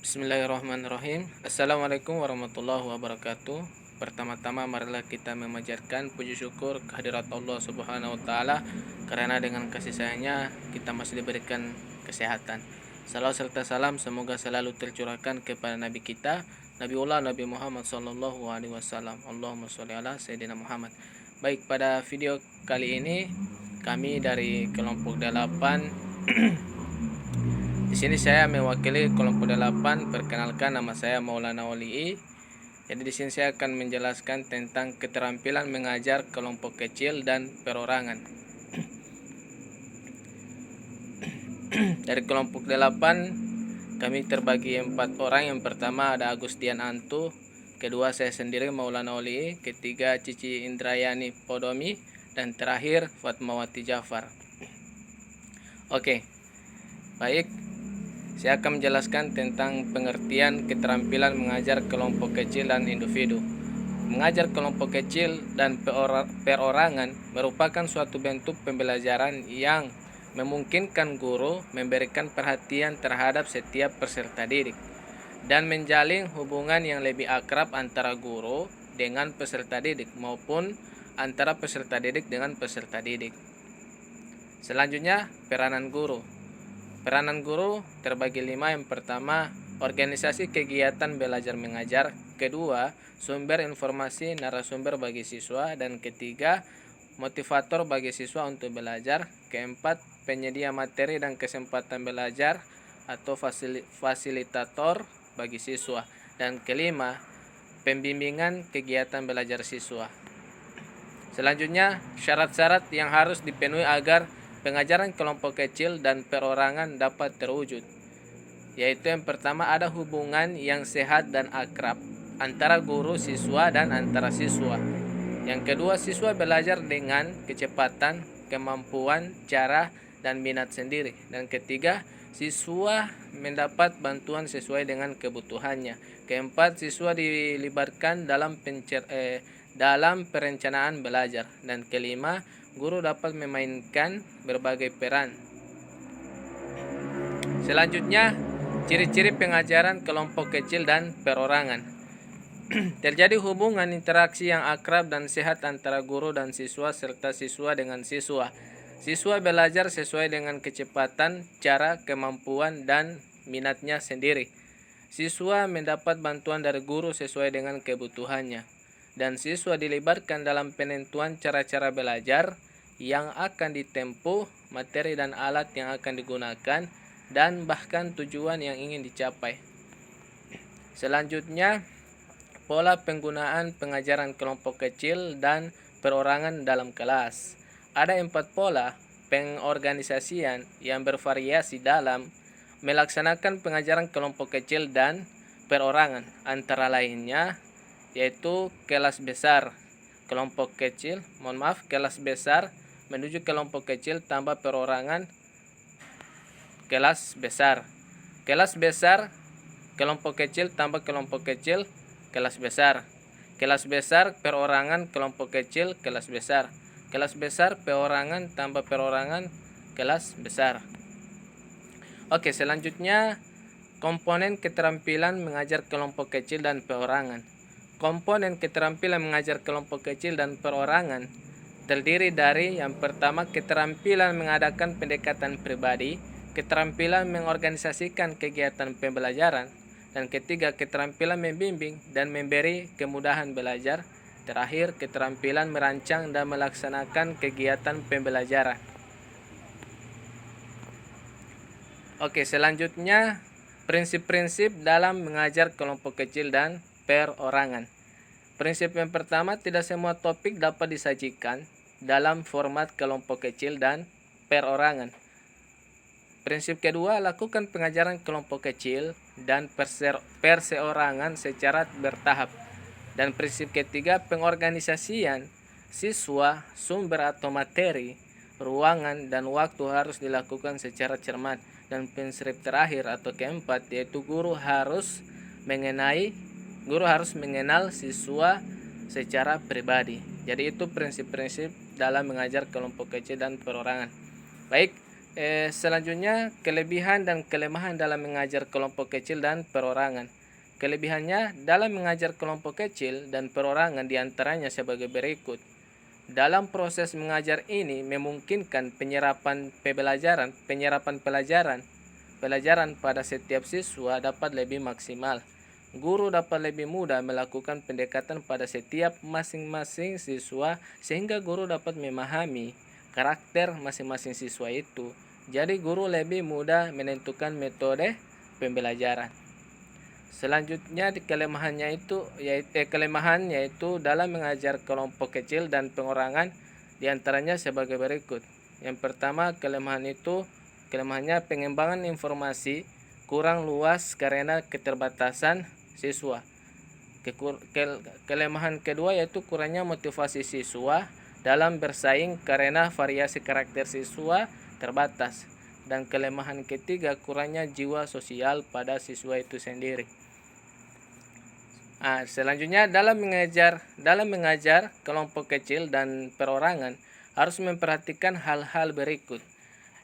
Bismillahirrahmanirrahim. Assalamualaikum warahmatullahi wabarakatuh. Pertama-tama marilah kita memanjatkan puji syukur kehadirat Allah Subhanahu wa taala karena dengan kasih sayangnya kita masih diberikan kesehatan. Salam serta salam semoga selalu tercurahkan kepada nabi kita, Nabiullah Nabi Muhammad sallallahu alaihi wasallam. Allahumma sholli ala sayyidina Muhammad. Baik, pada video kali ini kami dari kelompok 8 di sini saya mewakili kelompok 8. Perkenalkan, nama saya Maulana Wali'i. Jadi di sini saya akan menjelaskan tentang keterampilan mengajar kelompok kecil dan perorangan. Dari kelompok 8 kami terbagi 4 orang. Yang pertama ada Agustian Antu, kedua saya sendiri Maulana Wali'i, ketiga Cici Indrayani Podomi, dan terakhir Fatmawati Jafar. Oke, baik. Saya akan menjelaskan tentang pengertian keterampilan mengajar kelompok kecil dan individu. Mengajar kelompok kecil dan perorangan merupakan suatu bentuk pembelajaran yang memungkinkan guru memberikan perhatian terhadap setiap peserta didik dan menjalin hubungan yang lebih akrab antara guru dengan peserta didik maupun antara peserta didik dengan peserta didik. Selanjutnya, peranan guru. Peranan guru terbagi 5. Yang pertama, organisasi kegiatan belajar mengajar. Kedua, sumber informasi narasumber bagi siswa. Dan ketiga, motivator bagi siswa untuk belajar. Keempat, penyedia materi dan kesempatan belajar atau fasilitator bagi siswa. Dan kelima, pembimbingan kegiatan belajar siswa. Selanjutnya, syarat-syarat yang harus dipenuhi agar pengajaran kelompok kecil dan perorangan dapat terwujud, yaitu yang pertama ada hubungan yang sehat dan akrab antara guru siswa dan antara siswa. Yang kedua, siswa belajar dengan kecepatan, kemampuan, cara, dan minat sendiri. Dan ketiga, siswa mendapat bantuan sesuai dengan kebutuhannya. Keempat, siswa dilibatkan dalam perencanaan belajar. Dan kelima, guru dapat memainkan berbagai peran. Selanjutnya, ciri-ciri pengajaran kelompok kecil dan perorangan. Terjadi hubungan interaksi yang akrab dan sehat antara guru dan siswa serta siswa dengan siswa. Siswa belajar sesuai dengan kecepatan, cara, kemampuan, dan minatnya sendiri. Siswa mendapat bantuan dari guru sesuai dengan kebutuhannya. Dan siswa dilibatkan dalam penentuan cara-cara belajar yang akan ditempuh, materi dan alat yang akan digunakan, dan bahkan tujuan yang ingin dicapai. Selanjutnya, pola penggunaan pengajaran kelompok kecil dan perorangan dalam kelas. Ada 4 pola pengorganisasian yang bervariasi dalam melaksanakan pengajaran kelompok kecil dan perorangan, antara lainnya yaitu kelas besar, kelas besar menuju kelompok kecil tambah perorangan kelas besar. Kelas besar kelompok kecil tambah kelompok kecil kelas besar. Kelas besar perorangan kelompok kecil kelas besar. Kelas besar perorangan tambah perorangan kelas besar. Oke, selanjutnya komponen keterampilan mengajar kelompok kecil dan perorangan. Komponen keterampilan mengajar kelompok kecil dan perorangan terdiri dari yang pertama, keterampilan mengadakan pendekatan pribadi, keterampilan mengorganisasikan kegiatan pembelajaran, dan ketiga, keterampilan membimbing dan memberi kemudahan belajar. Terakhir, keterampilan merancang dan melaksanakan kegiatan pembelajaran. Oke, selanjutnya prinsip-prinsip dalam mengajar kelompok kecil dan perorangan. Prinsip yang pertama, tidak semua topik dapat disajikan dalam format kelompok kecil dan perorangan. Prinsip kedua, lakukan pengajaran kelompok kecil dan perseorangan secara bertahap. Dan prinsip ketiga, pengorganisasian siswa, sumber atau materi, ruangan, dan waktu harus dilakukan secara cermat. Dan prinsip terakhir atau keempat, yaitu guru harus mengenal siswa secara pribadi. Jadi itu prinsip-prinsip dalam mengajar kelompok kecil dan perorangan. Baik, Selanjutnya, kelebihan dan kelemahan dalam mengajar kelompok kecil dan perorangan. Kelebihannya dalam mengajar kelompok kecil dan perorangan diantaranya sebagai berikut. Dalam proses mengajar ini memungkinkan penyerapan pelajaran pada setiap siswa dapat lebih maksimal. Guru dapat lebih mudah melakukan pendekatan pada setiap masing-masing siswa sehingga guru dapat memahami karakter masing-masing siswa itu. Jadi guru lebih mudah menentukan metode pembelajaran. Selanjutnya kelemahan yaitu dalam mengajar kelompok kecil dan pengurangan diantaranya sebagai berikut. Yang pertama, kelemahannya pengembangan informasi kurang luas karena keterbatasan siswa. Kelemahan kedua yaitu kurangnya motivasi siswa dalam bersaing karena variasi karakter siswa terbatas. Dan kelemahan ketiga, kurangnya jiwa sosial pada siswa itu sendiri. Selanjutnya dalam mengajar kelompok kecil dan perorangan harus memperhatikan hal-hal berikut.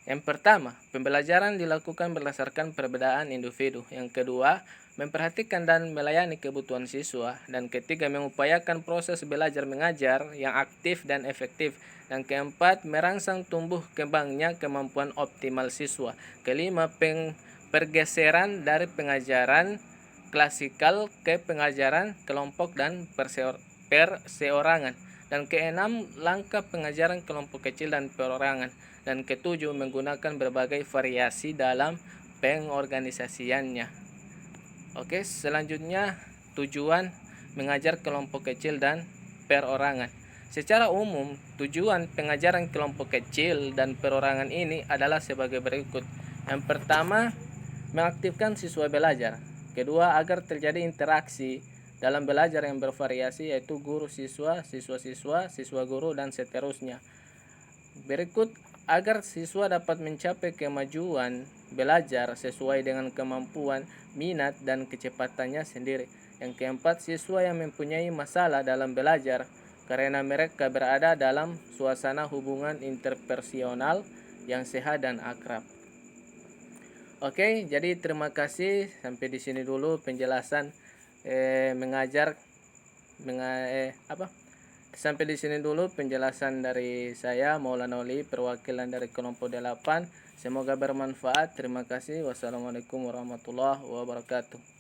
Yang pertama, pembelajaran dilakukan berdasarkan perbedaan individu. Yang kedua, memperhatikan dan melayani kebutuhan siswa. Dan ketiga, mengupayakan proses belajar mengajar yang aktif dan efektif. Dan keempat, merangsang tumbuh kembangnya kemampuan optimal siswa. Kelima, pergeseran dari pengajaran klasikal ke pengajaran kelompok dan perseorangan. Dan keenam, langkah pengajaran kelompok kecil dan perorangan. Dan ketujuh, menggunakan berbagai variasi dalam pengorganisasiannya. Oke, selanjutnya tujuan mengajar kelompok kecil dan perorangan. Secara umum, tujuan pengajaran kelompok kecil dan perorangan ini adalah sebagai berikut. Yang pertama, mengaktifkan siswa belajar. Kedua, agar terjadi interaksi dalam belajar yang bervariasi yaitu guru siswa, siswa-siswa, siswa guru, dan seterusnya. Berikut, agar siswa dapat mencapai kemajuan belajar sesuai dengan kemampuan, minat, dan kecepatannya sendiri. Yang keempat, siswa yang mempunyai masalah dalam belajar karena mereka berada dalam suasana hubungan interpersonal yang sehat dan akrab. Oke, jadi terima kasih. Sampai di sini dulu penjelasan Sampai di sini dulu penjelasan dari saya, Maulana Oli, perwakilan dari kelompok 8. Semoga bermanfaat. Terima kasih. Wassalamualaikum warahmatullahi wabarakatuh.